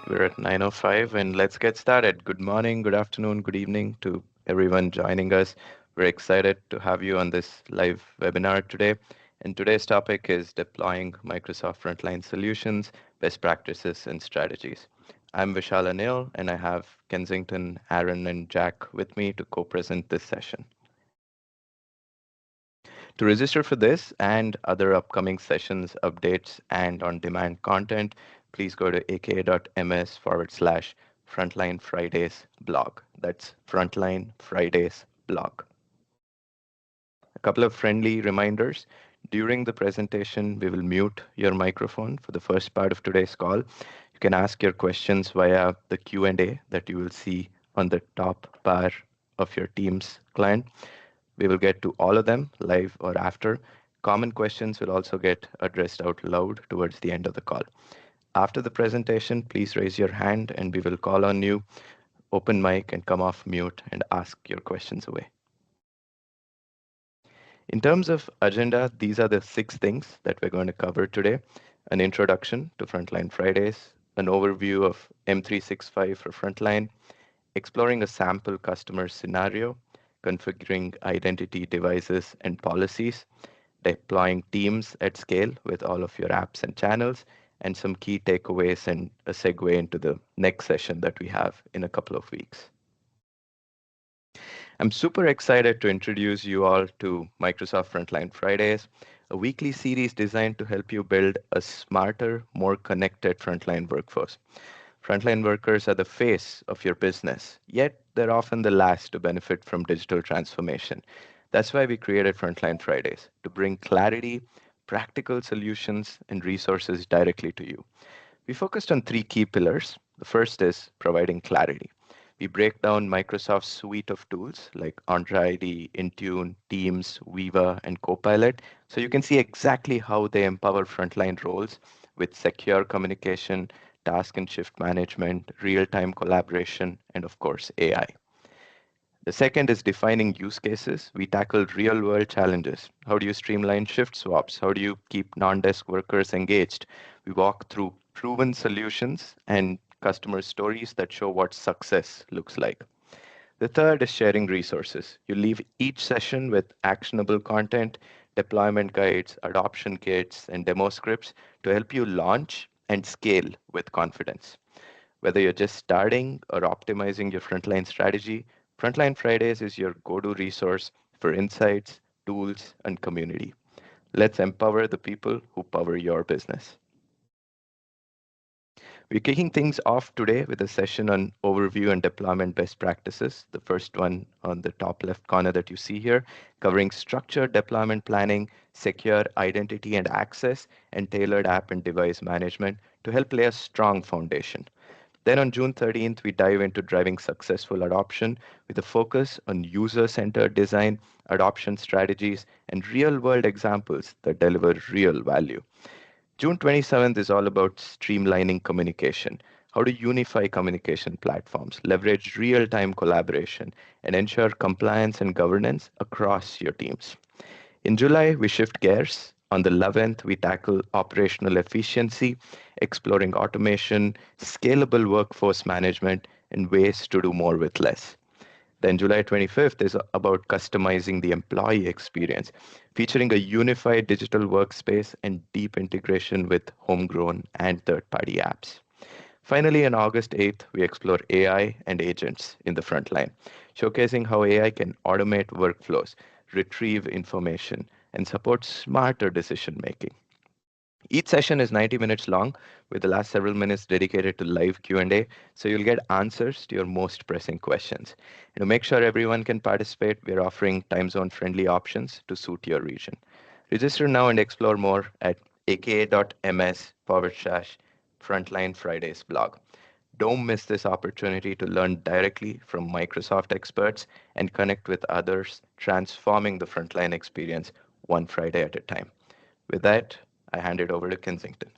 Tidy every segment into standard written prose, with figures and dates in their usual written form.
We're at 9:05 and let's get started. Good morning, good afternoon, good evening to everyone joining us. We're excited to have you on this live webinar today. And today's topic is deploying Microsoft Frontline solutions, best practices, and strategies. I'm Vishal Anil, and I have Kensington, Aaron, and Jack with me to co-present this session. To register for this and other upcoming sessions, updates, and on-demand content, please go to aka.ms/Frontline Fridays blog. That's Frontline Fridays blog. A couple of friendly reminders. During the presentation, we will mute your microphone for the first part of today's call. You can ask your questions via the Q&A that you will see on the top bar of your Teams client. We will get to all of them live or after. Common questions will also get addressed out loud towards the end of the call. After the presentation, please raise your hand and we will call on you, open mic and come off mute and ask your questions away. In terms of agenda, these are the 6 things that we're going to cover today. An introduction to Frontline Fridays, an overview of M365 for Frontline, exploring a sample customer scenario, configuring identity devices and policies, deploying Teams at scale with all of your apps and channels, and some key takeaways and a segue into the next session that we have in a couple of weeks. I'm super excited to introduce you all to Microsoft Frontline Fridays, a weekly series designed to help you build a smarter, more connected frontline workforce. Frontline workers are the face of your business, yet they're often the last to benefit from digital transformation. That's why we created Frontline Fridays, to bring clarity, practical solutions, and resources directly to you. We focused on 3 key pillars. The first is providing clarity. We break down Microsoft's suite of tools like Entra ID, Intune, Teams, Viva, and Copilot, so you can see exactly how they empower frontline roles with secure communication, task and shift management, real-time collaboration, and of course, AI. The second is defining use cases. We tackle real world challenges. How do you streamline shift swaps? How do you keep non desk workers engaged? We walk through proven solutions and customer stories that show what success looks like. The third is sharing resources. You leave each session with actionable content, deployment guides, adoption kits, and demo scripts to help you launch and scale with confidence. Whether you're just starting or optimizing your frontline strategy, Frontline Fridays is your go to resource for insights, tools, and community. Let's empower the people who power your business. We're kicking things off today with a session on overview and deployment best practices. The first one on the top left corner that you see here, covering structured deployment planning, secure identity and access, and tailored app and device management to help lay a strong foundation. Then on June 13th, we dive into driving successful adoption with a focus on user-centered design, adoption strategies, and real-world examples that deliver real value. June 27th is all about streamlining communication, how to unify communication platforms, leverage real-time collaboration, and ensure compliance and governance across your teams. In July, we shift gears. On the 11th, we tackle operational efficiency, exploring automation, scalable workforce management, and ways to do more with less. Then July 25th is about customizing the employee experience, featuring a unified digital workspace and deep integration with homegrown and third-party apps. Finally, on August 8th, we explore AI and agents in the front line, showcasing how AI can automate workflows, retrieve information, and support smarter decision making. Each session is 90 minutes long, with the last several minutes dedicated to live Q&A, so you'll get answers to your most pressing questions. And to make sure everyone can participate, we're offering time zone friendly options to suit your region. Register now and explore more at aka.ms/Frontline Fridays blog. Don't miss this opportunity to learn directly from Microsoft experts and connect with others, transforming the frontline experience one Friday at a time. With that, I hand it over to Kensington.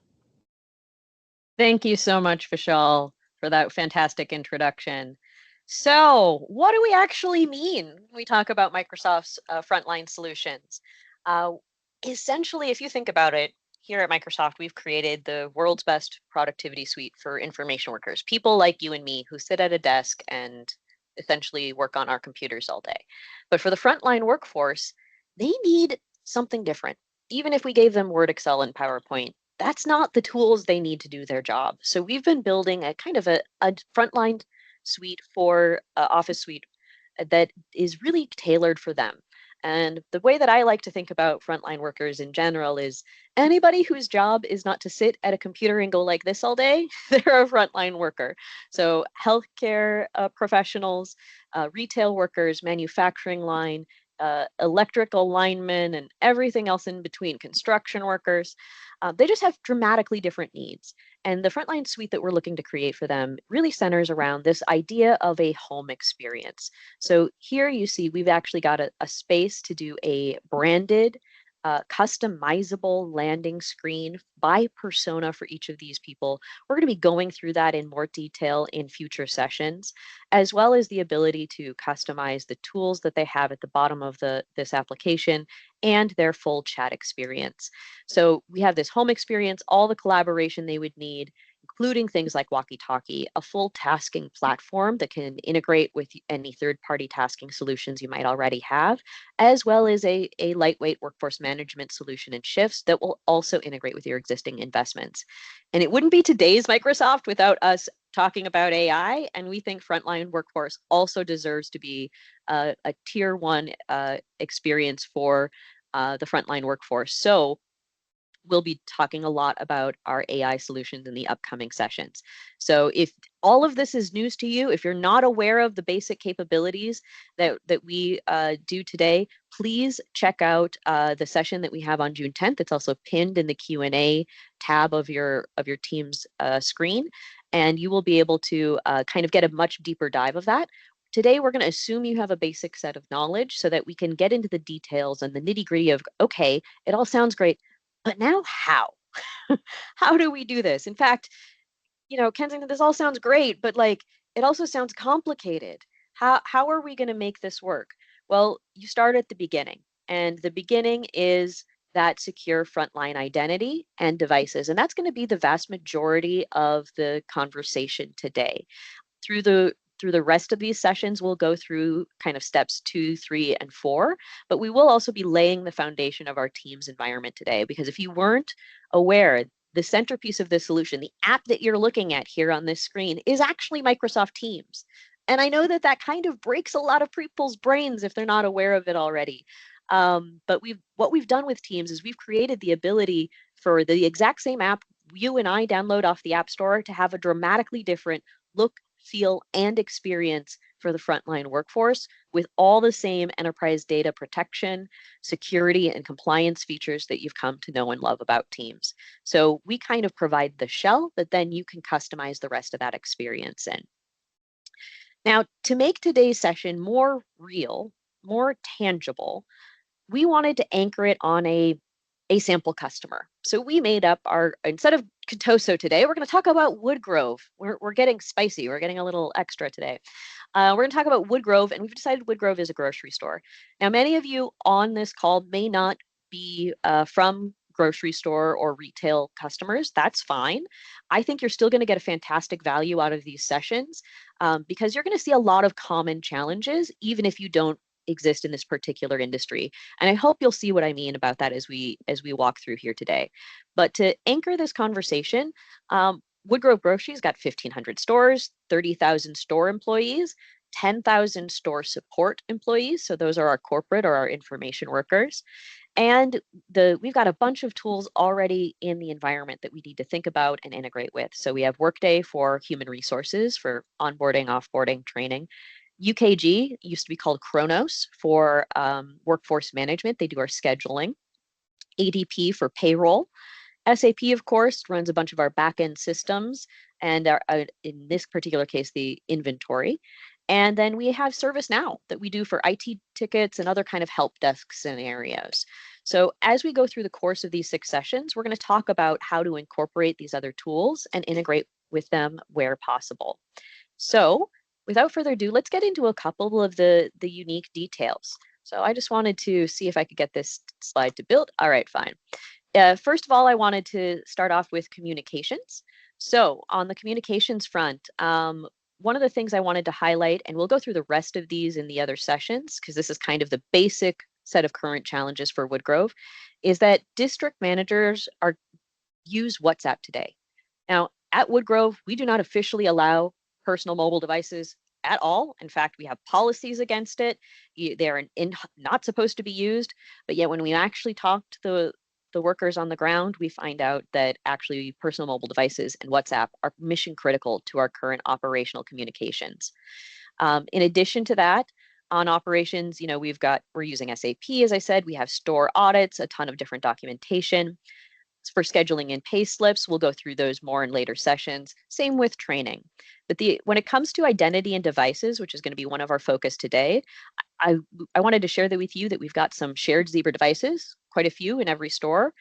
Thank you so much, Vishal, for that fantastic introduction. So, what do we actually mean when we talk about Microsoft's frontline solutions? Uh, Essentially, if you think about it, here at Microsoft, we've created the world's best productivity suite for information workers, people like you and me who sit at a desk and essentially work on our computers all day. But for the frontline workforce, they need something different. Even if we gave them Word, Excel, and PowerPoint, that's not the tools they need to do their job. So we've been building a kind of a frontline suite for Office suite that is really tailored for them. And the way that I like to think about frontline workers in general is anybody whose job is not to sit at a computer and go like this all day, they're a frontline worker. So healthcare professionals, retail workers, manufacturing line, electrical linemen, and everything else in between, construction workers, they just have dramatically different needs. And the frontline suite that we're looking to create for them really centers around this idea of a home experience. So here you see we've actually got a space to do a branded, customizable landing screen by persona for each of these people. We're going to be going through that in more detail in future sessions, as well as the ability to customize the tools that they have at the bottom of this application and their full chat experience. So we have this home experience, all the collaboration they would need, including things like walkie-talkie, a full tasking platform that can integrate with any third-party tasking solutions you might already have, as well as a lightweight workforce management solution and shifts that will also integrate with your existing investments. And it wouldn't be today's Microsoft without us talking about AI, and we think frontline workforce also deserves to be a tier one experience for the frontline workforce. So we'll be talking a lot about our AI solutions in the upcoming sessions. So if all of this is news to you, if you're not aware of the basic capabilities that we do today, please check out the session that we have on June 10th. It's also pinned in the Q&A tab of your Teams screen, and you will be able to kind of get a much deeper dive of that. Today, we're going to assume you have a basic set of knowledge so that we can get into the details and the nitty gritty of, okay, it all sounds great, but now how? How do we do this? In fact, Kensington, this all sounds great, but like it also sounds complicated. How are we going to make this work? Well, you start at the beginning, and the beginning is that secure frontline identity and devices. And that's going to be the vast majority of the conversation today. Through the rest of these sessions, we'll go through kind of steps 2, 3, and 4, but we will also be laying the foundation of our Teams environment today, because if you weren't aware, the centerpiece of this solution, the app that you're looking at here on this screen, is actually Microsoft Teams. And I know that kind of breaks a lot of people's brains if they're not aware of it already. But what we've done with Teams is we've created the ability for the exact same app you and I download off the App Store to have a dramatically different look, feel, and experience for the frontline workforce with all the same enterprise data protection, security, and compliance features that you've come to know and love about Teams. So we kind of provide the shell, but then you can customize the rest of that experience in. Now, to make today's session more real, more tangible, we wanted to anchor it on a sample customer. So we made up instead of Contoso today, we're going to talk about Woodgrove. We're getting spicy. We're getting a little extra today. We're going to talk about Woodgrove, and we've decided Woodgrove is a grocery store. Now, many of you on this call may not be from grocery store or retail customers. That's fine. I think you're still going to get a fantastic value out of these sessions because you're going to see a lot of common challenges, even if you don't exist in this particular industry. And I hope you'll see what I mean about that as we walk through here today. But to anchor this conversation, Woodgrove Grocery's got 1,500 stores, 30,000 store employees, 10,000 store support employees. So those are our corporate or our information workers. And we've got a bunch of tools already in the environment that we need to think about and integrate with. So we have Workday for human resources, for onboarding, offboarding, training. UKG used to be called Kronos for workforce management. They do our scheduling. ADP for payroll. SAP, of course, runs a bunch of our back-end systems, and in this particular case, the inventory. And then we have ServiceNow that we do for IT tickets and other kind of help desk scenarios. So as we go through the course of these 6 sessions, we're going to talk about how to incorporate these other tools and integrate with them where possible. So without further ado, let's get into a couple of the unique details. So I just wanted to see if I could get this slide to build. All right, fine. First of all, I wanted to start off with communications. So, on the communications front, one of the things I wanted to highlight, and we'll go through the rest of these in the other sessions, because this is kind of the basic set of current challenges for Woodgrove, is that district managers are use WhatsApp today. Now, at Woodgrove, we do not officially allow personal mobile devices at all. In fact, we have policies against it. They're not supposed to be used. But yet, when we actually talk to the workers on the ground, we find out that actually personal mobile devices and WhatsApp are mission critical to our current operational communications. In addition to that, on operations, we're using SAP, as I said. We have store audits, a ton of different documentation for scheduling and pay slips. We'll go through those more in later sessions. Same with training. But when it comes to identity and devices, which is going to be one of our focus today, I, I wanted to share that with you that we've got some shared Zebra devices, quite a few in every store,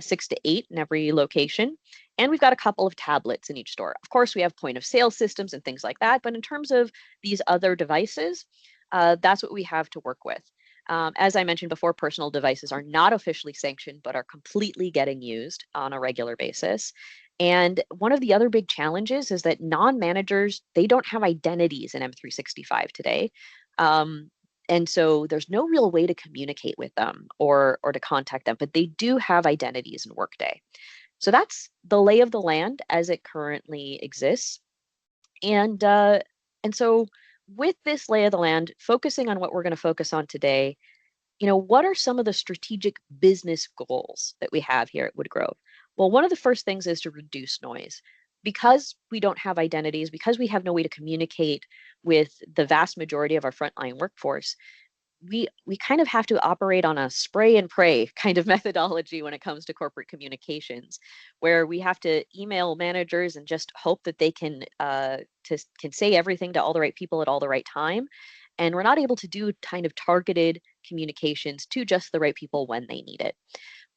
6 to 8 in every location. And we've got a couple of tablets in each store. Of course, we have point of sale systems and things like that. But in terms of these other devices, that's what we have to work with. As I mentioned before, personal devices are not officially sanctioned, but are completely getting used on a regular basis. And one of the other big challenges is that non-managers, they don't have identities in M365 today. Um, and so there's no real way to communicate with them or to contact them, but they do have identities in Workday. So that's the lay of the land as it currently exists. And and so with this lay of the land, focusing on what we're going to focus on today, what are some of the strategic business goals that we have here at Woodgrove? Well, one of the first things is to reduce noise. Because we don't have identities, because we have no way to communicate with the vast majority of our frontline workforce, we kind of have to operate on a spray and pray kind of methodology when it comes to corporate communications, where we have to email managers and just hope that they can say everything to all the right people at all the right time, and we're not able to do kind of targeted communications to just the right people when they need it.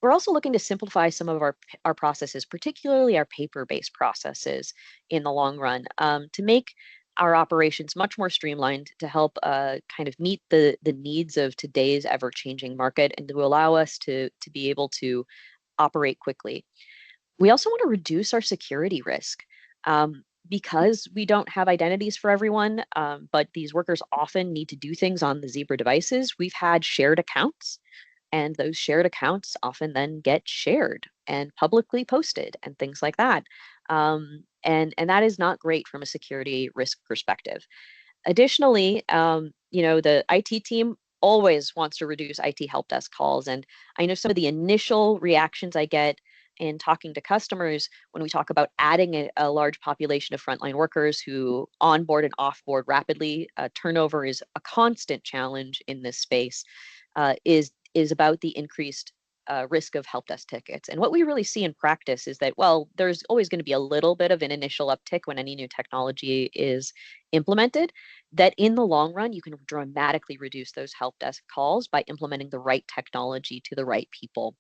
We're also looking to simplify some of our processes, particularly our paper-based processes in the long run, to make our operations much more streamlined to help kind of meet the needs of today's ever-changing market and to allow us to be able to operate quickly. We also want to reduce our security risk. Because we don't have identities for everyone, but these workers often need to do things on the Zebra devices, we've had shared accounts, and those shared accounts often then get shared and publicly posted and things like that. And that is not great from a security risk perspective. Additionally, the IT team always wants to reduce IT help desk calls. And I know some of the initial reactions I get in talking to customers when we talk about adding a large population of frontline workers who onboard and offboard rapidly. Turnover is a constant challenge in this space. Is about the increased risk of help desk tickets. And what we really see in practice is that, well, there's always going to be a little bit of an initial uptick when any new technology is implemented, that in the long run, you can dramatically reduce those help desk calls by implementing the right technology to the right people.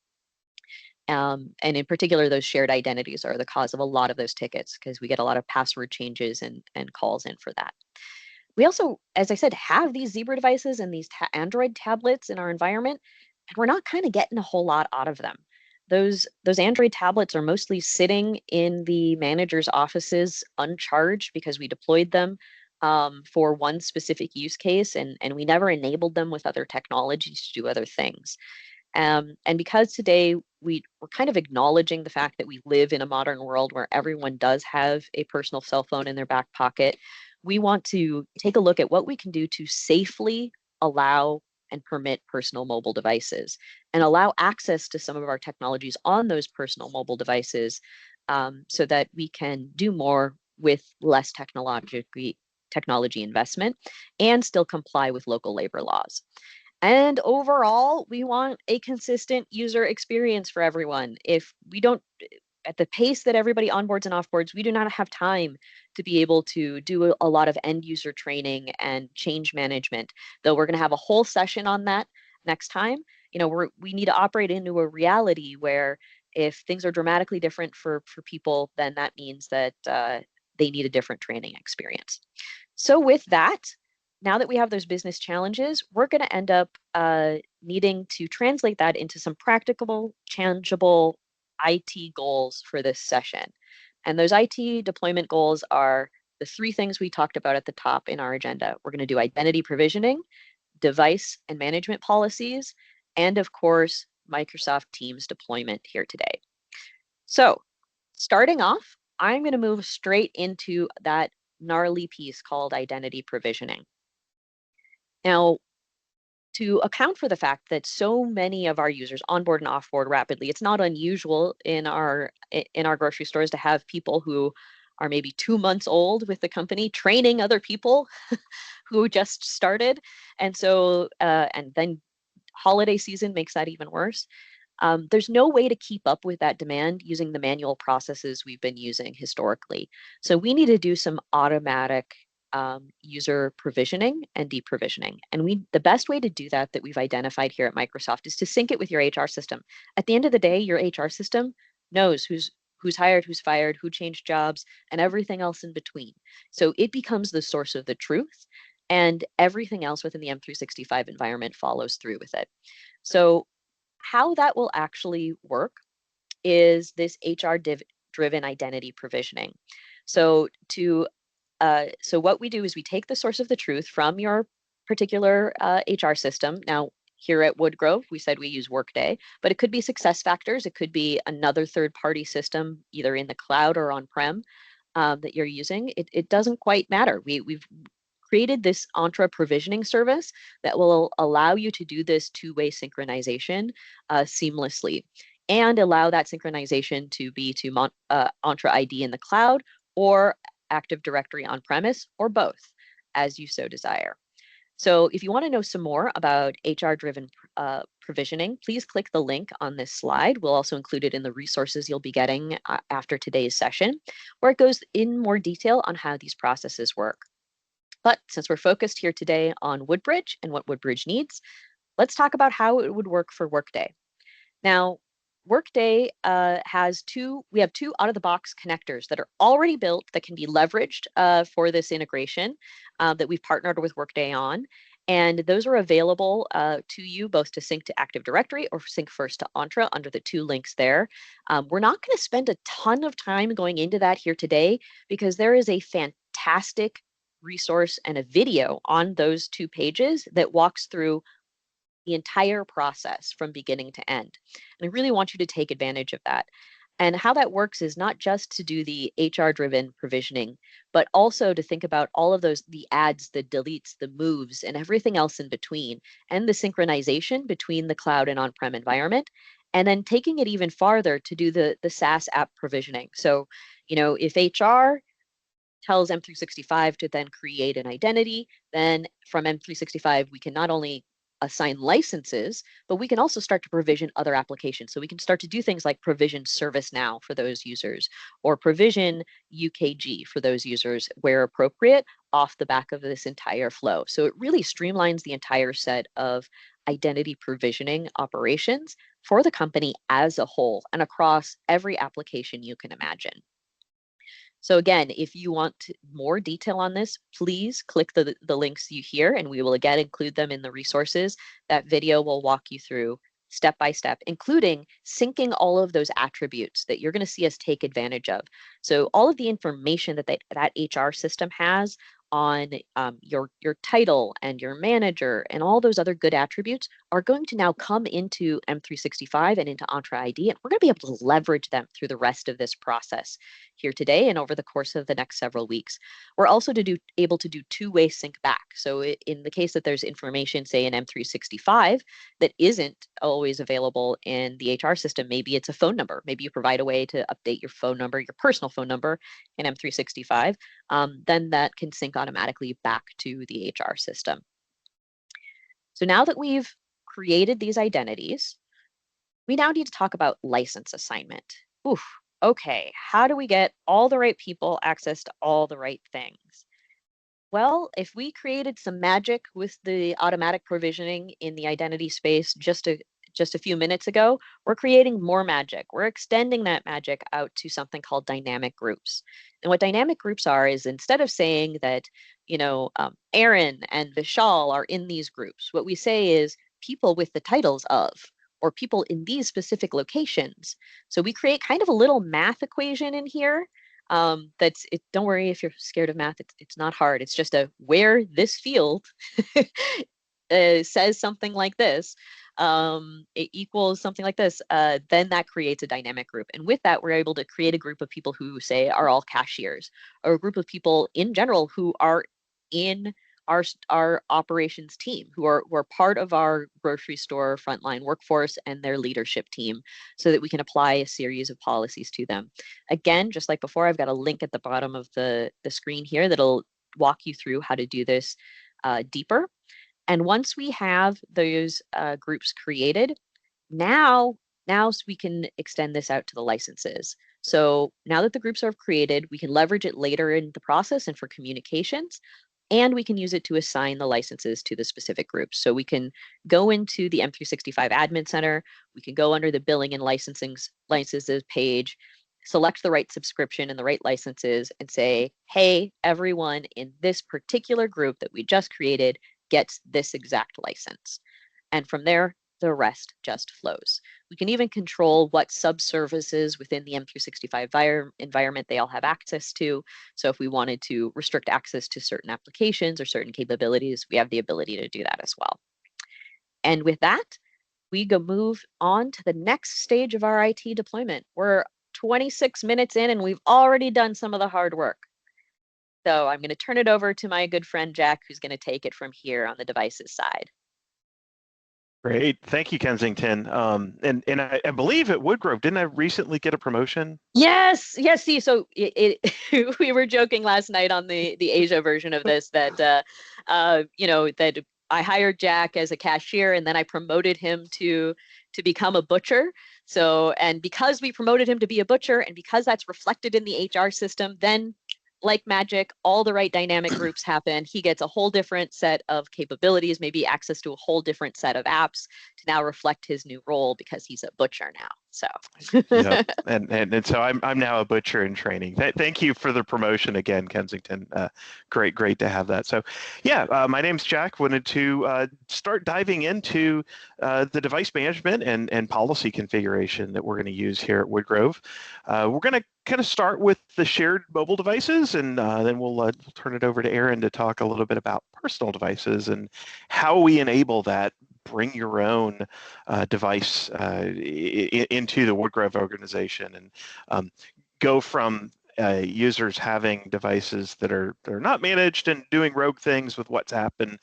And in particular, those shared identities are the cause of a lot of those tickets because we get a lot of password changes and calls in for that. We also, as I said, have these Zebra devices and these Android tablets in our environment, and we're not kind of getting a whole lot out of them. Those Android tablets are mostly sitting in the manager's offices uncharged because we deployed them for one specific use case, and we never enabled them with other technologies to do other things. And because today we're kind of acknowledging the fact that we live in a modern world where everyone does have a personal cell phone in their back pocket, we want to take a look at what we can do to safely allow and permit personal mobile devices and allow access to some of our technologies on those personal mobile devices, so that we can do more with less technology investment and still comply with local labor laws. And overall, we want a consistent user experience for everyone. If we don't, at the pace that everybody onboards and offboards, we do not have time to be able to do a lot of end user training and change management. Though we're going to have a whole session on that next time. We need to operate into a reality where if things are dramatically different for people, then that means that they need a different training experience. So with that, now that we have those business challenges, we're going to end up needing to translate that into some practicable, tangible IT goals for this session. And those IT deployment goals are the three things we talked about at the top in our agenda. We're going to do identity provisioning, device and management policies, and of course, Microsoft Teams deployment here today. So starting off, I'm going to move straight into that gnarly piece called identity provisioning. Now, to account for the fact that so many of our users onboard and offboard rapidly, it's not unusual in our grocery stores to have people who are maybe 2 months old with the company training other people who just started, and so and then holiday season makes that even worse. There's no way to keep up with that demand using the manual processes we've been using historically. So we need to do some automatic user provisioning and deprovisioning. And the best way to do that we've identified here at Microsoft is to sync it with your HR system. At the end of the day, your HR system knows who's hired, who's fired, who changed jobs, and everything else in between. So it becomes the source of the truth, and everything else within the M365 environment follows through with it. So how that will actually work is this HR driven identity provisioning. So so what we do is we take the source of the truth from your particular HR system. Now, here at Woodgrove, we said we use Workday, but it could be SuccessFactors. It could be another third-party system, either in the cloud or on-prem, that you're using. It doesn't quite matter. We've created this Entra provisioning service that will allow you to do this two-way synchronization seamlessly and allow that synchronization to be to Entra ID in the cloud or Active Directory on premise or both, as you so desire. So if you want to know some more about HR-driven provisioning, please click the link on this slide. We'll also include it in the resources you'll be getting after today's session, where it goes in more detail on how these processes work. But since we're focused here today on Woodbridge and what Woodbridge needs, let's talk about how it would work for Workday. Now, Workday we have two out-of-the-box connectors that are already built that can be leveraged for this integration that we've partnered with Workday on. And those are available to you both to sync to Active Directory or sync first to Entra under the two links there. We're not going to spend a ton of time going into that here today because there is a fantastic resource and a video on those two pages that walks through the entire process from beginning to end. And I really want you to take advantage of that. And how that works is not just to do the HR driven provisioning, but also to think about all of those, the adds, the deletes, the moves, and everything else in between, and the synchronization between the cloud and on-prem environment. And then taking it even farther to do the SaaS app provisioning. So, if HR tells M365 to then create an identity, then from M365, we can not only assign licenses, but we can also start to provision other applications. So we can start to do things like provision ServiceNow for those users, or provision UKG for those users where appropriate off the back of this entire flow. So it really streamlines the entire set of identity provisioning operations for the company as a whole and across every application you can imagine. So again, if you want more detail on this, please click the links you hear, and we will again include them in the resources. That video will walk you through step by step, including syncing all of those attributes that you're going to see us take advantage of. So all of the information that HR system has on your title and your manager and all those other good attributes are going to now come into M365 and into Entra ID, and we're going to be able to leverage them through the rest of this process here today and over the course of the next several weeks. We're also able to do two-way sync back. So in the case that there's information, say in M365, that isn't always available in the HR system, maybe it's a phone number. Maybe you provide a way to update your phone number, your personal phone number in M365, then that can sync automatically back to the HR system. So now that we've created these identities, we now need to talk about license assignment. Oof, okay, how do we get all the right people access to all the right things? Well, if we created some magic with the automatic provisioning in the identity space just to just a few minutes ago, we're creating more magic. We're extending that magic out to something called dynamic groups. And what dynamic groups are is, instead of saying that, Aaron and Vishal are in these groups, what we say is people with the titles of, or people in these specific locations. So we create kind of a little math equation in here. That's it. Don't worry if you're scared of math. It's not hard. It's just a where this field says something like this, it equals something like this, then that creates a dynamic group. And with that, we're able to create a group of people who, say, are all cashiers, or a group of people in general who are in our operations team, who are part of our grocery store frontline workforce and their leadership team, so that we can apply a series of policies to them. Again, just like before, I've got a link at the bottom of the screen here that'll walk you through how to do this deeper. And once we have those groups created, now we can extend this out to the licenses. So now that the groups are created, we can leverage it later in the process and for communications, and we can use it to assign the licenses to the specific groups. So we can go into the M365 Admin Center, we can go under the billing and licenses page, select the right subscription and the right licenses, and say, hey, everyone in this particular group that we just created gets this exact license. And from there, the rest just flows. We can even control what subservices within the M365 environment they all have access to. So if we wanted to restrict access to certain applications or certain capabilities, we have the ability to do that as well. And with that, we go move on to the next stage of our IT deployment. We're 26 minutes in and we've already done some of the hard work. So I'm going to turn it over to my good friend Jack, who's going to take it from here on the devices side. Great, thank you, Kensington. And I believe at Woodgrove, didn't I recently get a promotion? Yes. See, so we were joking last night on the Asia version of this that that I hired Jack as a cashier and then I promoted him to become a butcher. So, and because we promoted him to be a butcher and because that's reflected in the HR system, then like magic, all the right dynamic groups happen. He gets a whole different set of capabilities, maybe access to a whole different set of apps to now reflect his new role because he's a butcher now. So yep. And so I'm now a butcher in training. Thank you for the promotion again, Kensington. Great to have that. So yeah, my name's Jack. Wanted to start diving into the device management and policy configuration that we're going to use here at Woodgrove. We're going to kind of start with the shared mobile devices, and then we'll turn it over to Aaron to talk a little bit about personal devices and how we enable that bring your own device into the Woodgrove organization, and go from users having devices that are not managed and doing rogue things with WhatsApp and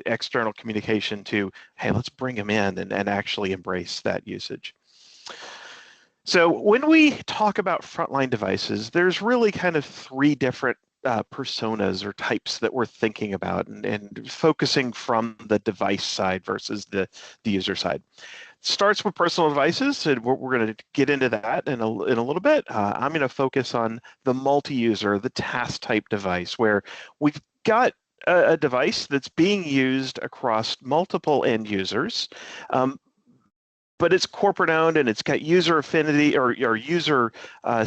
external communication to, hey, let's bring them in and actually embrace that usage. So when we talk about frontline devices, there's really kind of three different personas or types that we're thinking about, and focusing from the device side versus the user side. It starts with personal devices, and we're going to get into that in a little bit. I'm going to focus on the multi-user, the task type device, where we've got a device that's being used across multiple end users, but it's corporate owned and it's got user affinity or user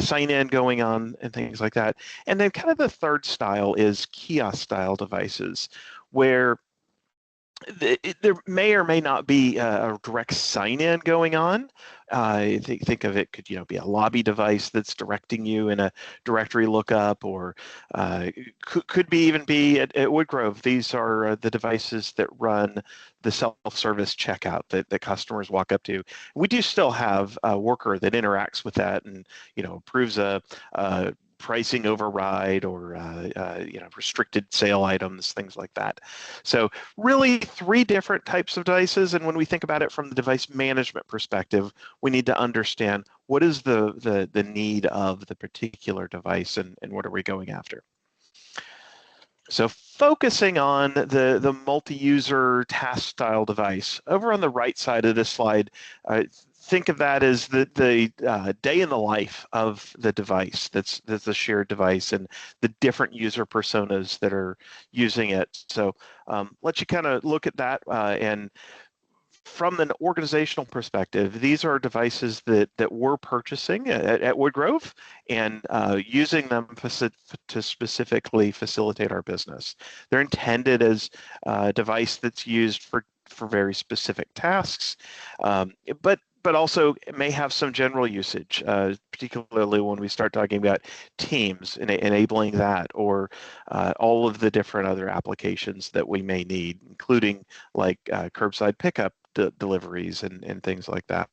sign in going on and things like that. And then kind of the third style is kiosk style devices, where there may or may not be a direct sign-in going on. Think of it, could be a lobby device that's directing you in a directory lookup, or could even be at Woodgrove. These are the devices that run the self-service checkout that customers walk up to. We do still have a worker that interacts with that and approves a pricing override or restricted sale items, things like that. So really three different types of devices, and when we think about it from the device management perspective, we need to understand what is the need of the particular device and what are we going after. So focusing on the multi-user task style device, over on the right side of this slide, think of that as the day in the life of the device that's a shared device and the different user personas that are using it. So let you kind of look at that, and from an organizational perspective, these are devices that we're purchasing at Woodgrove and using them to specifically facilitate our business. They're intended as a device that's used for very specific tasks, but also it may have some general usage, particularly when we start talking about Teams and enabling that, or all of the different other applications that we may need, including like curbside pickup deliveries and things like that.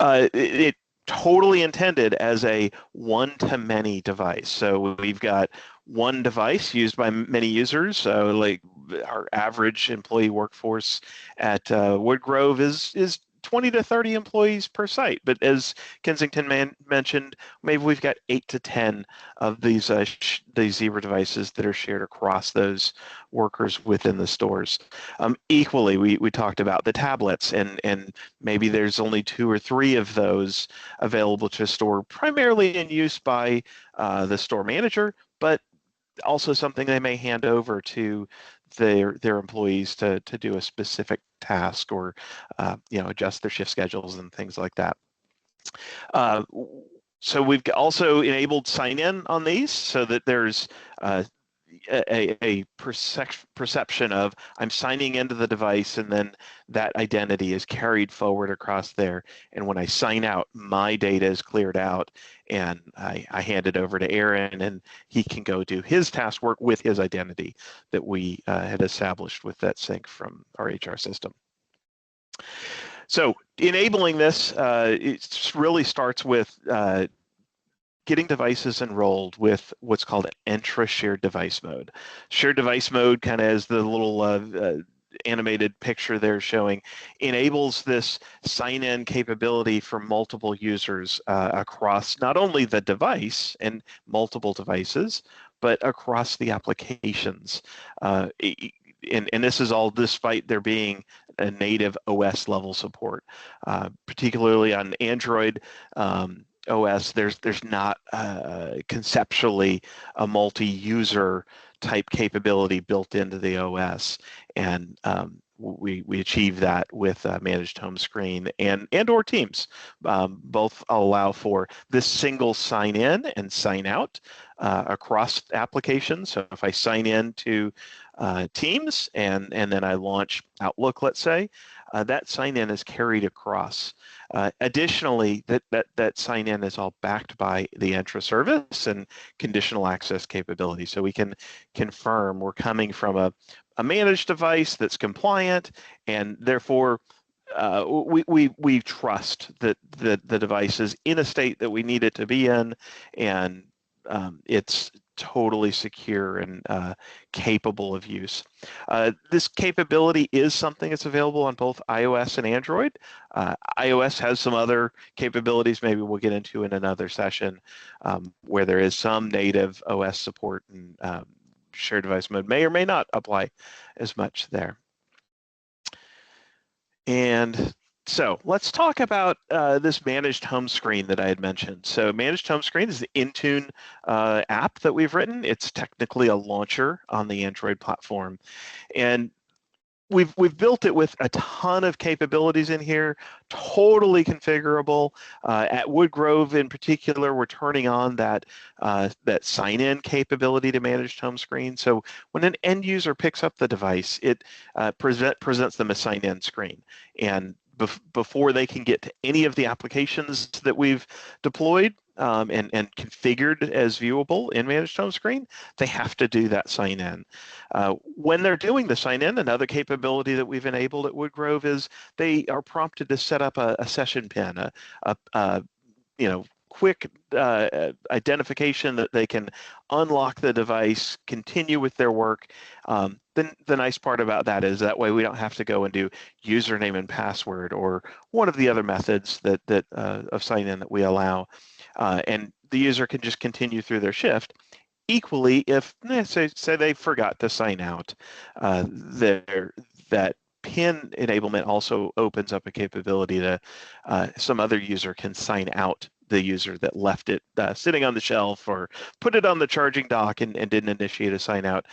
It totally intended as a one-to-many device. So we've got one device used by many users. So like our average employee workforce at Woodgrove is 20 to 30 employees per site. But as Kensington mentioned, maybe we've got 8 to 10 of these Zebra devices that are shared across those workers within the stores. Equally, we talked about the tablets, and maybe there's only 2 or 3 of those available to store, primarily in use by the store manager, but also something they may hand over to their employees to do a specific task, or adjust their shift schedules and things like that. So we've also enabled sign-in on these so that there's a perception of I'm signing into the device, and then that identity is carried forward across there. And when I sign out, my data is cleared out, and I hand it over to Aaron, and he can go do his task work with his identity that we had established with that sync from our HR system. So enabling this, it really starts with getting devices enrolled with what's called Entra Shared Device Mode. Shared Device Mode, kind of as the little animated picture there showing, enables this sign-in capability for multiple users across not only the device and multiple devices, but across the applications. And this is all despite there being a native OS level support, particularly on Android OS. There's not conceptually a multi-user type capability built into the OS, and we achieve that with managed home screen and or Teams. Both allow for this single sign in and sign out across applications. So if I sign in to Teams and then I launch Outlook, let's say, that sign in is carried across. Additionally, that sign in is all backed by the Entra service and conditional access capability. So we can confirm we're coming from a managed device that's compliant, and therefore we trust that the device is in a state that we need it to be in, and it's totally secure and capable of use. This capability is something that's available on both iOS and Android. iOS has some other capabilities maybe we'll get into in another session, where there is some native OS support, and shared device mode may or may not apply as much there. And so let's talk about this managed home screen that I had mentioned. So managed home screen is the Intune app that we've written. It's technically a launcher on the Android platform, and we've built it with a ton of capabilities in here, totally configurable. At Woodgrove in particular, we're turning on that sign-in capability to managed home screen. So when an end user picks up the device, it presents them a sign-in screen, and before they can get to any of the applications that we've deployed and configured as viewable in managed home screen, they have to do that sign in. When they're doing the sign in, another capability that we've enabled at Woodgrove is they are prompted to set up a session pin, a quick identification that they can unlock the device, continue with their work. Then the nice part about that is that way we don't have to go and do username and password or one of the other methods that of sign in that we allow, and the user can just continue through their shift. Equally, if say they forgot to sign out, that PIN enablement also opens up a capability to some other user can sign out the user that left it sitting on the shelf or put it on the charging dock and didn't initiate a sign out.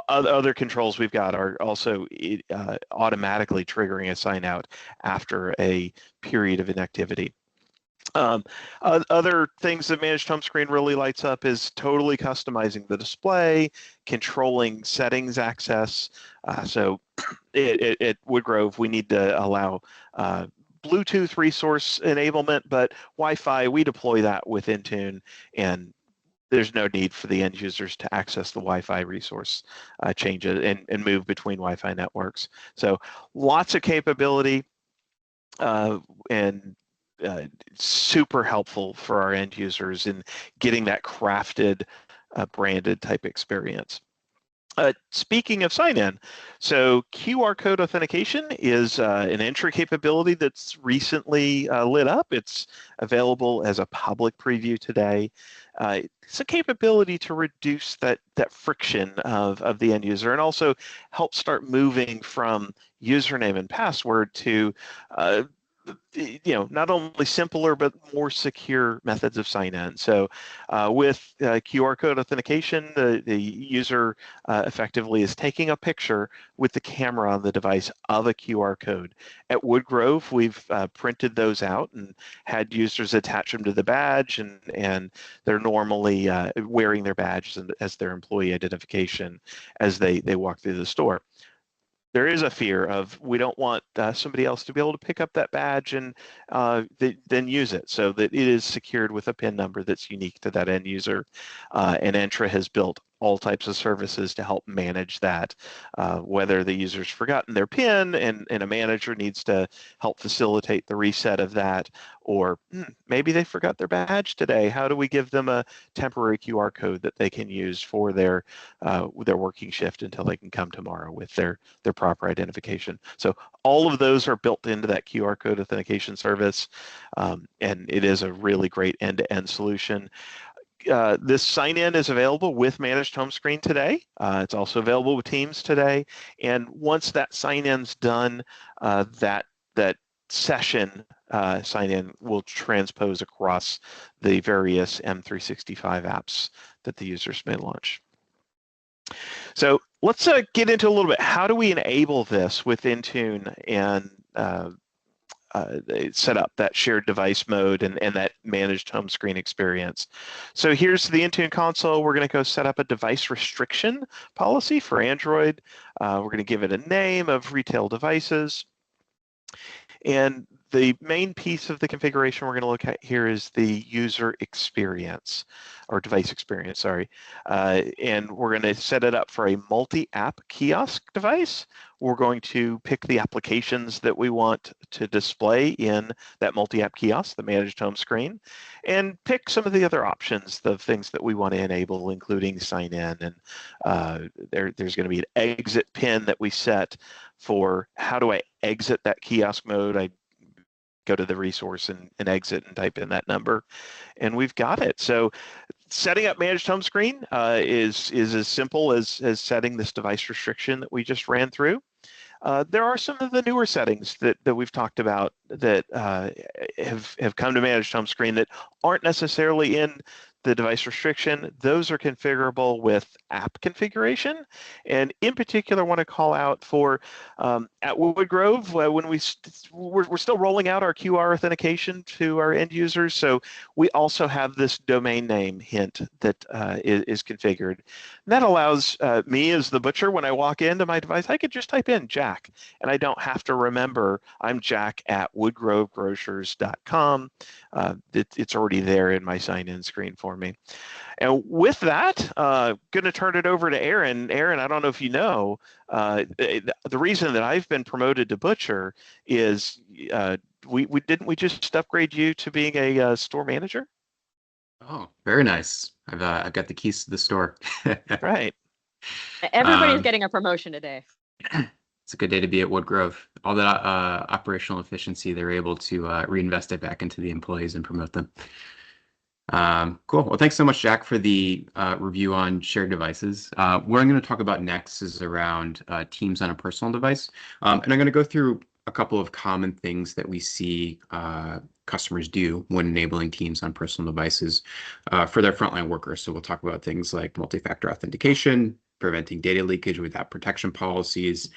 other controls we've got are also automatically triggering a sign out after a period of inactivity. Other things that Managed Home Screen really lights up is totally customizing the display, controlling settings access. So at Woodgrove, we need to allow Bluetooth resource enablement, but Wi-Fi, we deploy that with Intune, and there's no need for the end users to access the Wi-Fi resource changes and move between Wi-Fi networks. So lots of capability and super helpful for our end users in getting that crafted, branded type experience. Speaking of sign-in, so QR code authentication is an entry capability that's recently lit up. It's available as a public preview today. It's a capability to reduce that friction of the end user and also help start moving from username and password to not only simpler but more secure methods of sign-in. So with QR code authentication, the user effectively is taking a picture with the camera on the device of a QR code. At Woodgrove, we've printed those out and had users attach them to the badge, and they're normally wearing their badge as their employee identification as they walk through the store. There is a fear of we don't want somebody else to be able to pick up that badge and then use it, so that it is secured with a PIN number that's unique to that end user. And Entra has built all types of services to help manage that, whether the user's forgotten their PIN and a manager needs to help facilitate the reset of that, or maybe they forgot their badge today. How do we give them a temporary QR code that they can use for their working shift until they can come tomorrow with their proper identification? So all of those are built into that QR code authentication service, and it is a really great end-to-end solution. This sign-in is available with Managed Home Screen today. It's also available with Teams today. And once that sign-in's done, that session sign-in will transpose across the various M365 apps that the users may launch. So let's get into a little bit. How do we enable this with Intune and set up that shared device mode and that managed home screen experience? So here's the Intune console. We're going to go set up a device restriction policy for Android. We're going to give it a name of retail devices. And the main piece of the configuration we're going to look at here is the user experience, or device experience, sorry. And we're going to set it up for a multi-app kiosk device. We're going to pick the applications that we want to display in that multi-app kiosk, the managed home screen, and pick some of the other options, the things that we want to enable, including sign in. And there's going to be an exit pin that we set for how do I exit that kiosk mode. I go to the resource and exit and type in that number, and we've got it. So setting up managed home screen is as simple as setting this device restriction that we just ran through. There are some of the newer settings that we've talked about that have come to managed home screen that aren't necessarily in the device restriction. Those are configurable with app configuration, and in particular want to call out for at Woodgrove when we're still rolling out our QR authentication to our end users, so we also have this domain name hint that is configured. And that allows me as the butcher, when I walk into my device, I could just type in Jack, and I don't have to remember I'm Jack at woodgrovegrocers.com. It's already there in my sign-in screen for me. And with that, going to turn it over to Aaron. Aaron, I don't know if you know, the reason that I've been promoted to butcher is didn't we just upgrade you to being a store manager? Oh, very nice. I've got the keys to the store. Right. Everybody's getting a promotion today. It's a good day to be at Woodgrove. All that operational efficiency, they're able to reinvest it back into the employees and promote them. Cool. Well, thanks so much, Jack, for the review on shared devices. What I'm going to talk about next is around Teams on a personal device. And I'm going to go through a couple of common things that we see customers do when enabling Teams on personal devices for their frontline workers. So we'll talk about things like multi-factor authentication, preventing data leakage with app protection policies,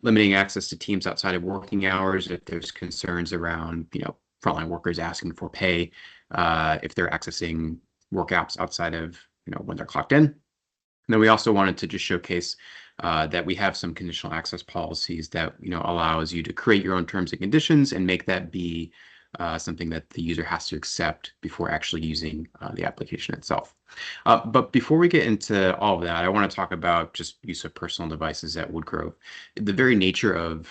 limiting access to teams outside of working hours if there's concerns around, frontline workers asking for pay if they're accessing work apps outside of, when they're clocked in. And then we also wanted to just showcase that we have some conditional access policies that allows you to create your own terms and conditions and make that be something that the user has to accept before actually using the application itself. But before we get into all of that, I want to talk about just use of personal devices at Woodgrove. The very nature of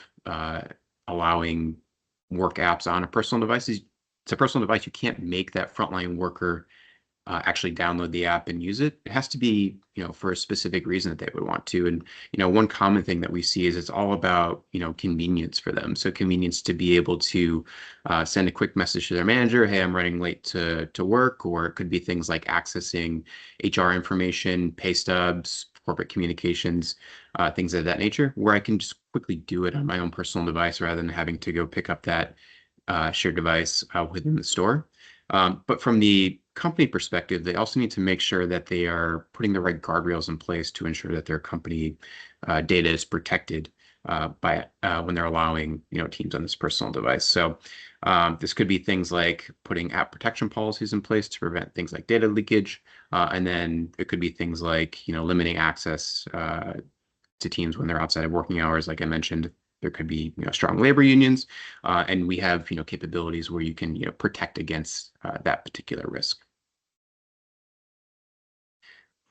allowing work apps on a personal device is it's a personal device. You can't make that frontline worker actually download the app and use it. It has to be, for a specific reason that they would want to. And, one common thing that we see is it's all about, convenience for them. So convenience to be able to send a quick message to their manager, hey, I'm running late to work, or it could be things like accessing HR information, pay stubs, corporate communications, things of that nature, where I can just quickly do it on my own personal device rather than having to go pick up that shared device within the store. But from the company perspective, they also need to make sure that they are putting the right guardrails in place to ensure that their company data is protected by when they're allowing teams on this personal device. So this could be things like putting app protection policies in place to prevent things like data leakage, and then it could be things like limiting access to teams when they're outside of working hours, like I mentioned. There could be strong labor unions, and we have capabilities where you can protect against that particular risk.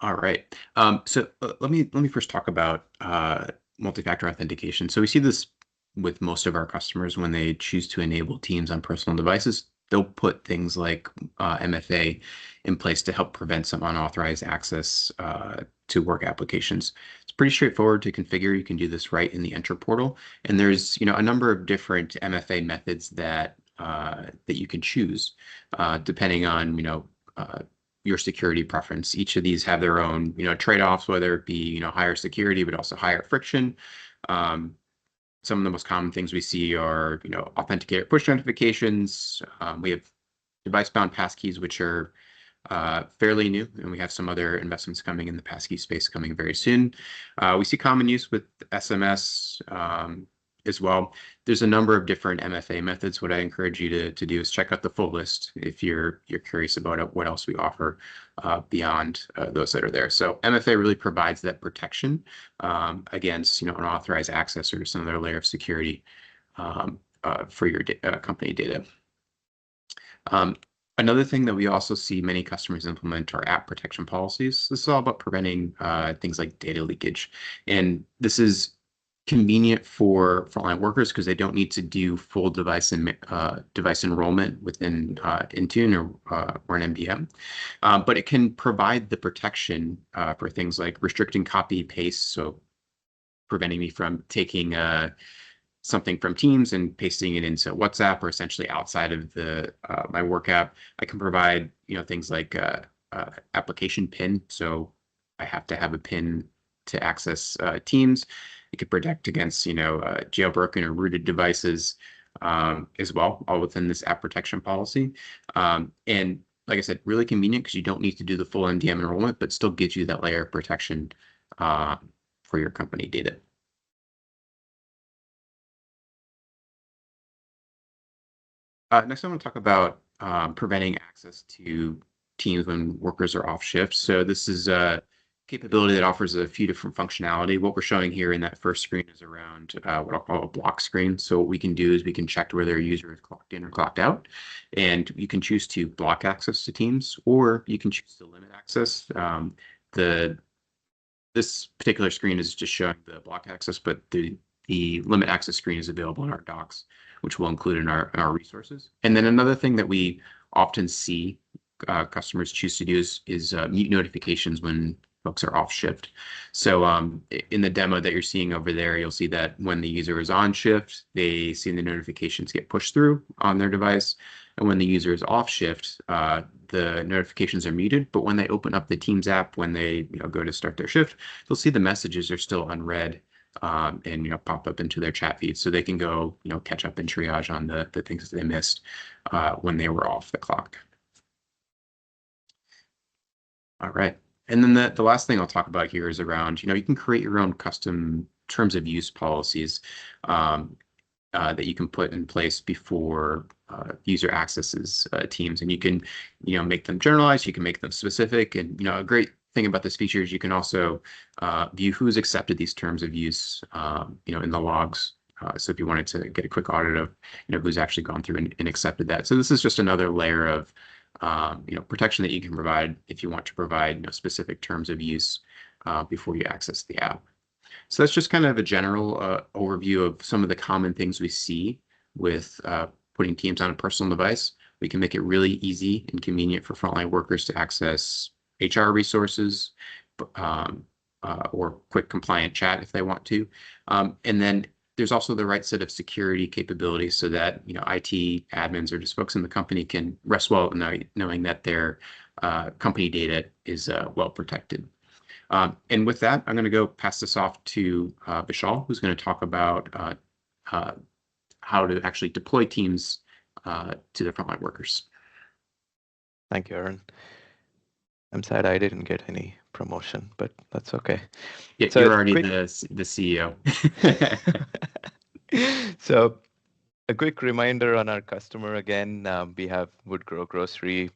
All right. So let me first talk about multi-factor authentication. So we see this with most of our customers when they choose to enable Teams on personal devices. They'll put things like MFA in place to help prevent some unauthorized access to work applications. It's pretty straightforward to configure. You can do this right in the Enter portal, and there's a number of different MFA methods that you can choose depending on your security preference. Each of these have their own trade-offs, whether it be higher security but also higher friction. Some of the most common things we see are, authenticator push notifications. We have device-bound passkeys, which are fairly new, and we have some other investments coming in the passkey space coming very soon. We see common use with SMS as well. There's a number of different MFA methods. What I encourage you to do is check out the full list if you're curious about what else we offer beyond those that are there. So MFA really provides that protection against unauthorized access or some other layer of security for your company data. Another thing that we also see many customers implement are app protection policies. This is all about preventing things like data leakage, and this is convenient for frontline workers because they don't need to do full device enrollment within Intune or an MDM, but it can provide the protection for things like restricting copy paste, so preventing me from taking something from Teams and pasting it into WhatsApp or essentially outside of the my work app. I can provide things like application PIN, so I have to have a PIN to access Teams. It could protect against jailbroken or rooted devices as well, all within this app protection policy. And like I said, really convenient because you don't need to do the full MDM enrollment, but still gives you that layer of protection for your company data. Next, I want to talk about preventing access to Teams when workers are off shift. So this is a capability that offers a few different functionality. What we're showing here in that first screen is around what I'll call a block screen. So what we can do is we can check whether a user is clocked in or clocked out, and you can choose to block access to Teams, or you can choose to limit access. This particular screen is just showing the block access, but the limit access screen is available in our docs, which we'll include in our resources. And then another thing that we often see customers choose to do is mute notifications when folks are off shift. So in the demo that you're seeing over there, you'll see that when the user is on shift, they see the notifications get pushed through on their device. And when the user is off shift, the notifications are muted. But when they open up the Teams app, when they go to start their shift, they'll see the messages are still unread and pop up into their chat feed, so they can go catch up and triage on the things that they missed when they were off the clock. All right. And then the last thing I'll talk about here is around, you can create your own custom terms of use policies that you can put in place before user accesses Teams. And you can, make them generalized, you can make them specific. And, a great thing about this feature is you can also view who's accepted these terms of use, in the logs. So if you wanted to get a quick audit of, who's actually gone through and accepted that. So this is just another layer of, protection that you can provide if you want to provide, specific terms of use before you access the app. So that's just kind of a general overview of some of the common things we see with putting Teams on a personal device. We can make it really easy and convenient for frontline workers to access HR resources or quick compliant chat if they want to. And then there's also the right set of security capabilities so that IT admins or just folks in the company can rest well knowing that their company data is well protected. And with that, I'm going to go pass this off to Vishal, who's going to talk about how to actually deploy Teams to the frontline workers. Thank you, Aaron. I'm sad I didn't get any promotion, but that's okay. Yeah, so you're already the CEO. So a quick reminder on our customer again, we have Woodgrow Grocery,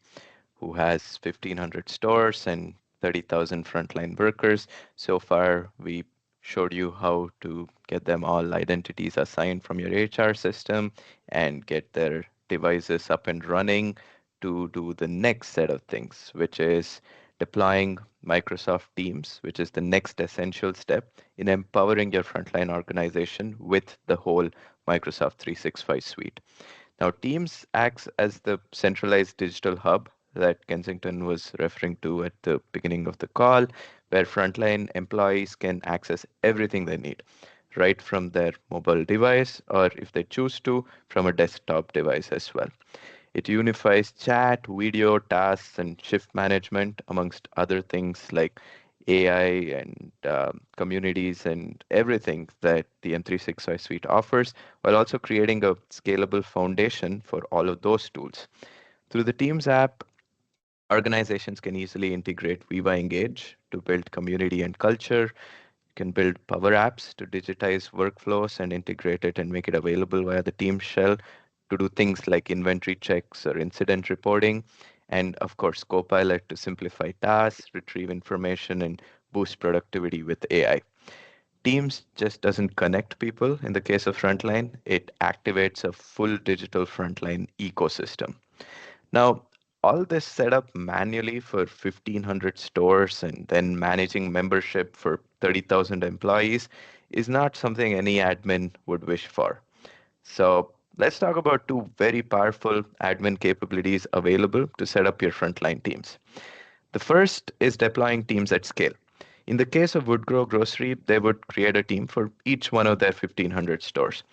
who has 1,500 stores and 30,000 frontline workers. So far, we showed you how to get them all identities assigned from your HR system and get their devices up and running to do the next set of things, which is deploying Microsoft Teams, which is the next essential step in empowering your frontline organization with the whole Microsoft 365 suite. Now, Teams acts as the centralized digital hub that Kensington was referring to at the beginning of the call, where frontline employees can access everything they need, right from their mobile device, or if they choose to, from a desktop device as well. It unifies chat, video, tasks, and shift management, amongst other things like AI and communities and everything that the M365 suite offers, while also creating a scalable foundation for all of those tools. Through the Teams app, organizations can easily integrate Viva Engage to build community and culture. You can build Power Apps to digitize workflows and integrate it and make it available via the Teams shell to do things like inventory checks or incident reporting. And of course, Copilot to simplify tasks, retrieve information, and boost productivity with AI. Teams just doesn't connect people. In the case of Frontline, it activates a full digital frontline ecosystem. Now, all this set up manually for 1,500 stores and then managing membership for 30,000 employees is not something any admin would wish for. So let's talk about two very powerful admin capabilities available to set up your frontline teams. The first is deploying teams at scale. In the case of Woodgrow Grocery, they would create a team for each one of their 1,500 stores.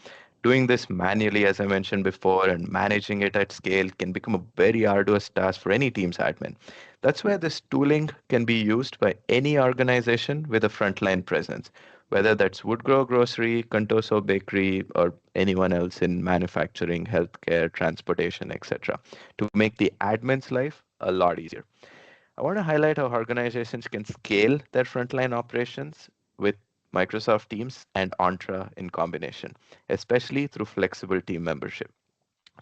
Doing this manually, as I mentioned before, and managing it at scale can become a very arduous task for any Teams admin. That's where this tooling can be used by any organization with a frontline presence, whether that's Woodgrow Grocery, Contoso Bakery, or anyone else in manufacturing, healthcare, transportation, etc., to make the admin's life a lot easier. I want to highlight how organizations can scale their frontline operations with Microsoft Teams and Entra in combination, especially through flexible team membership.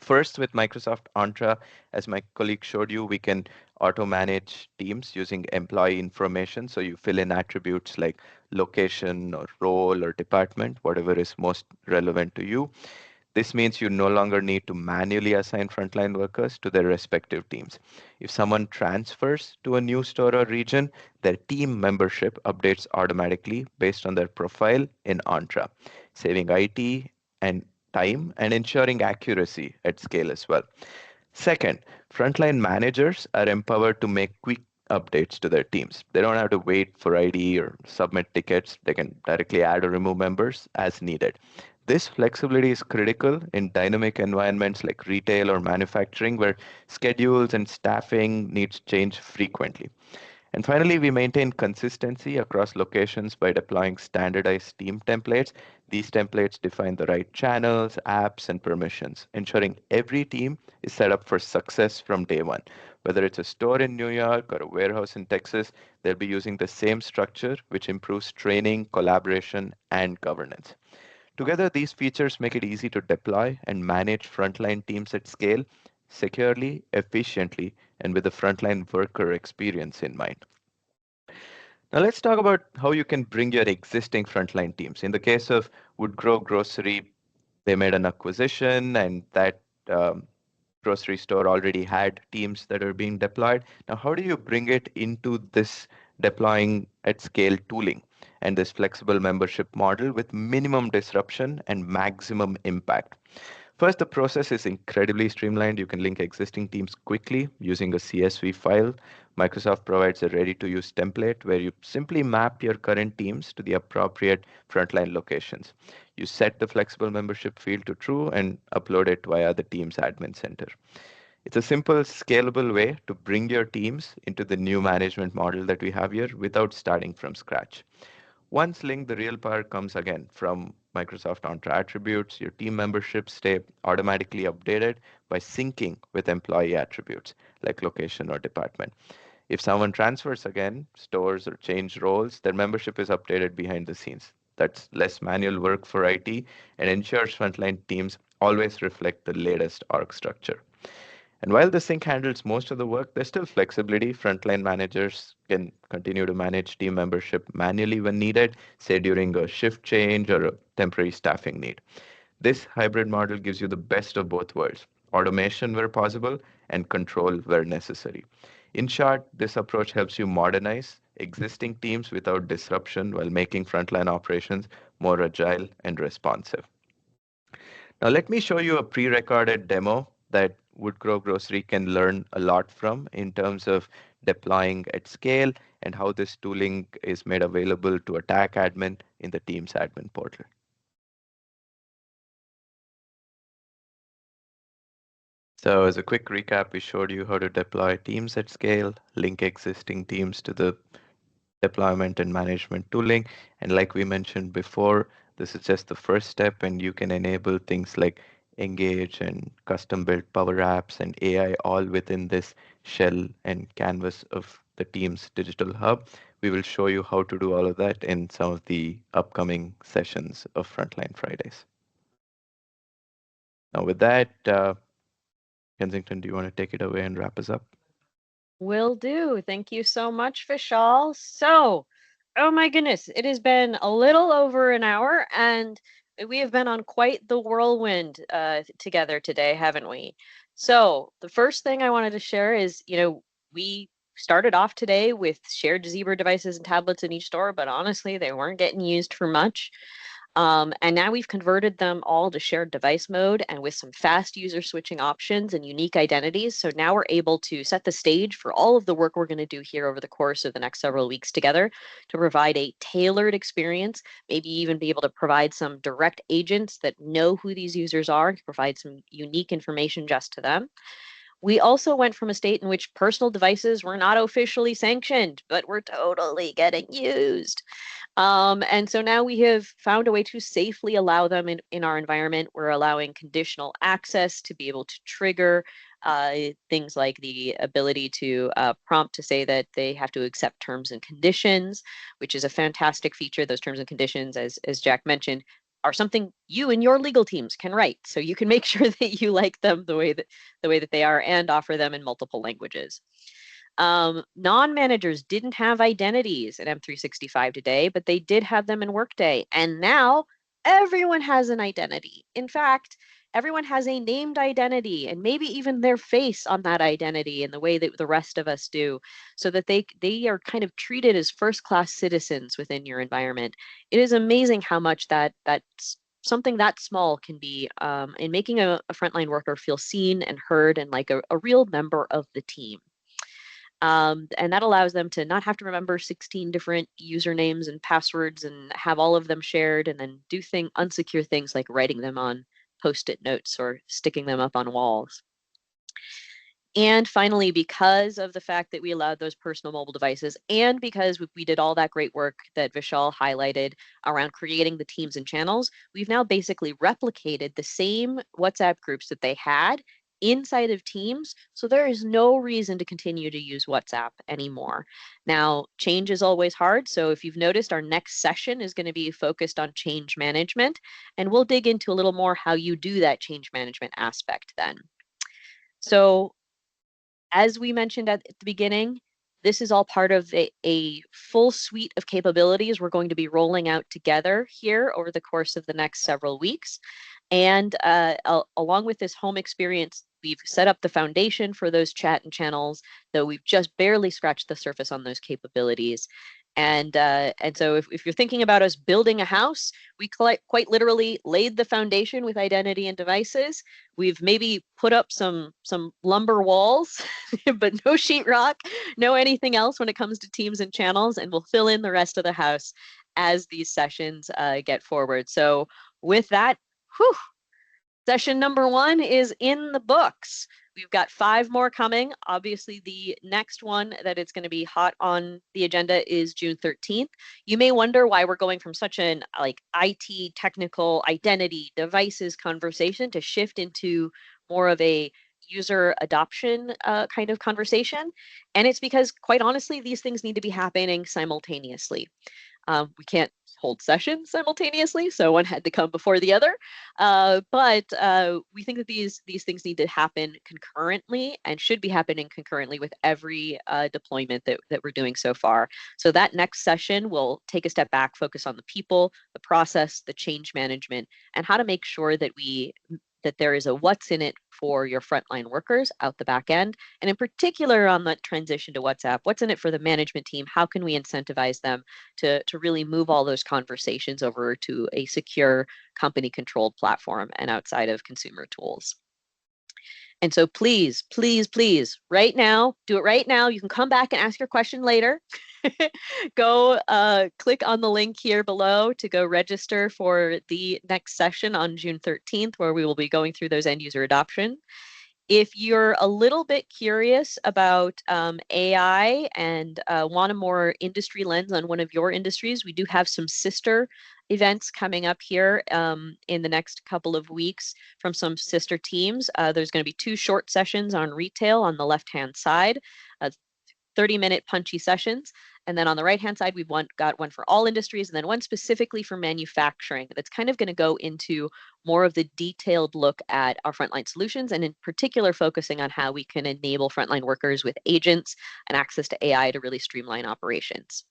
First, with Microsoft Entra, as my colleague showed you, we can auto-manage teams using employee information. So you fill in attributes like location or role or department, whatever is most relevant to you. This means you no longer need to manually assign frontline workers to their respective teams. If someone transfers to a new store or region, their team membership updates automatically based on their profile in Entra, saving IT and time and ensuring accuracy at scale as well. Second, frontline managers are empowered to make quick updates to their teams. They don't have to wait for ID or submit tickets. They can directly add or remove members as needed. This flexibility is critical in dynamic environments like retail or manufacturing, where schedules and staffing needs change frequently. And finally, we maintain consistency across locations by deploying standardized team templates. These templates define the right channels, apps, and permissions, ensuring every team is set up for success from day one. Whether it's a store in New York or a warehouse in Texas, they'll be using the same structure, which improves training, collaboration, and governance. Together, these features make it easy to deploy and manage frontline teams at scale securely, efficiently, and with the frontline worker experience in mind. Now let's talk about how you can bring your existing frontline teams. In the case of Woodgrove Grocery, they made an acquisition, and that grocery store already had teams that are being deployed. Now, how do you bring it into this deploying at scale tooling and this flexible membership model with minimum disruption and maximum impact? First, the process is incredibly streamlined. You can link existing teams quickly using a CSV file. Microsoft provides a ready-to-use template where you simply map your current teams to the appropriate frontline locations. You set the flexible membership field to true and upload it via the Teams admin center. It's a simple, scalable way to bring your teams into the new management model that we have here without starting from scratch. Once linked, the real power comes again from Microsoft Entra attributes. Your team memberships stay automatically updated by syncing with employee attributes like location or department. If someone transfers again, stores or change roles, their membership is updated behind the scenes. That's less manual work for IT and ensures frontline teams always reflect the latest org structure. And while the sync handles most of the work, there's still flexibility. Frontline managers can continue to manage team membership manually when needed, say during a shift change or a temporary staffing need. This hybrid model gives you the best of both worlds, automation where possible and control where necessary. In short, this approach helps you modernize existing teams without disruption while making frontline operations more agile and responsive. Now let me show you a pre-recorded demo that Woodgrove Grocery can learn a lot from in terms of deploying at scale and how this tooling is made available to attack admin in the Teams admin portal. So as a quick recap, we showed you how to deploy teams at scale, link existing teams to the deployment and management tooling. And like we mentioned before, this is just the first step, and you can enable things like Engage and custom built Power Apps and AI all within this shell and canvas of the Teams Digital Hub. We will show you how to do all of that in some of the upcoming sessions of Frontline Fridays. Now with that, Kensington, do you want to take it away and wrap us up? Will do. Thank you so much, Vishal. So, oh my goodness, it has been a little over an hour, and we have been on quite the whirlwind together today, haven't we? So, the first thing I wanted to share is, we started off today with shared Zebra devices and tablets in each store, but honestly, they weren't getting used for much. And now we've converted them all to shared device mode and with some fast user switching options and unique identities. So now we're able to set the stage for all of the work we're going to do here over the course of the next several weeks together to provide a tailored experience, maybe even be able to provide some direct agents that know who these users are, to provide some unique information just to them. We also went from a state in which personal devices were not officially sanctioned, but were totally getting used. And so now we have found a way to safely allow them in our environment. We're allowing conditional access to be able to trigger things like the ability to prompt to say that they have to accept terms and conditions, which is a fantastic feature. Those terms and conditions, as Jack mentioned, are something you and your legal teams can write. So you can make sure that you like them the way that they are and offer them in multiple languages. Non-managers didn't have identities in M365 today, but they did have them in Workday. And now everyone has an identity. In fact, everyone has a named identity and maybe even their face on that identity in the way that the rest of us do, so that they are kind of treated as first-class citizens within your environment. It is amazing how much that's something that small can be in making a frontline worker feel seen and heard and like a real member of the team. And that allows them to not have to remember 16 different usernames and passwords and have all of them shared, and then do unsecure things like writing them on Post-it notes or sticking them up on walls. And finally, because of the fact that we allowed those personal mobile devices, and because we did all that great work that Vishal highlighted around creating the teams and channels, we've now basically replicated the same WhatsApp groups that they had inside of Teams. So there is no reason to continue to use WhatsApp anymore. Now, change is always hard. So if you've noticed, our next session is going to be focused on change management, and we'll dig into a little more how you do that change management aspect then. So as we mentioned at the beginning, this is all part of a full suite of capabilities we're going to be rolling out together here over the course of the next several weeks. And along with this home experience, we've set up the foundation for those chat and channels, though we've just barely scratched the surface on those capabilities. And so if you're thinking about us building a house, we quite literally laid the foundation with identity and devices. We've maybe put up some lumber walls, but no sheetrock, no anything else when it comes to teams and channels, and we'll fill in the rest of the house as these sessions get forward. So with that, whew, session number 1 is in the books. We've got 5 more coming. Obviously, the next one that it's going to be hot on the agenda is June 13th. You may wonder why we're going from such an IT, technical, identity, devices conversation to shift into more of a user adoption kind of conversation. And it's because, quite honestly, these things need to be happening simultaneously. We can't hold sessions simultaneously, so one had to come before the other. But we think that these things need to happen concurrently and should be happening concurrently with every deployment that we're doing so far. So that next session will take a step back, focus on the people, the process, the change management, and how to make sure that there is a what's in it for your frontline workers out the back end. And in particular on that transition to WhatsApp, what's in it for the management team? How can we incentivize them to really move all those conversations over to a secure company controlled platform and outside of consumer tools? And so please, please, please, right now, do it right now. You can come back and ask your question later. Go click on the link here below to go register for the next session on June 13th, where we will be going through those end user adoption. If you're a little bit curious about AI and want a more industry lens on one of your industries, we do have some sister events coming up here in the next couple of weeks from some sister teams. There's going to be 2 short sessions on retail on the left-hand side, 30-minute punchy sessions. And then on the right-hand side, we've got one for all industries, and then one specifically for manufacturing that's kind of going to go into more of the detailed look at our frontline solutions, and in particular focusing on how we can enable frontline workers with agents and access to AI to really streamline operations.